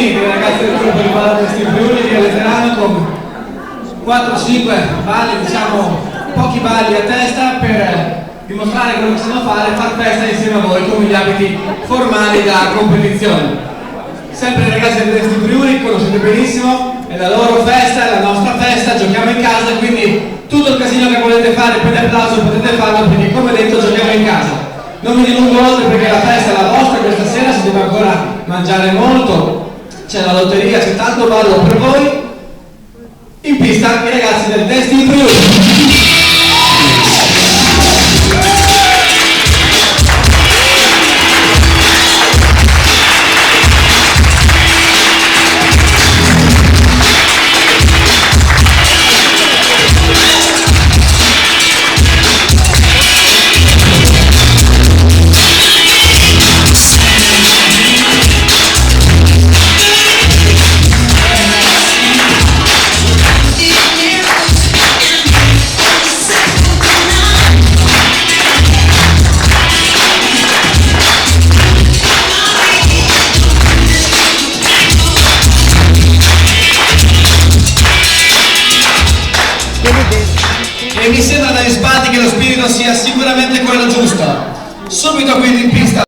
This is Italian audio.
Friuli, dei ragazzi del gruppo di Palazzo Friuli di Veterano con 4-5 balli, diciamo pochi balli a testa per dimostrare quello che sanno fare e far festa insieme a voi con gli abiti formali da competizione. Sempre i ragazzi del Testi Friuli, conoscete benissimo, è la loro festa, è la nostra festa, giochiamo in casa, quindi tutto il casino che volete fare per l'applauso potete farlo, quindi come detto giochiamo in casa. Non mi dilungo oltre perché la festa è la vostra, questa sera si deve ancora mangiare molto, c'è la lotteria, c'è tanto ballo per voi. In pista i ragazzi del Testi Friuli. E mi sembra dagli spalti che lo spirito sia sicuramente quello giusto. Subito quindi in pista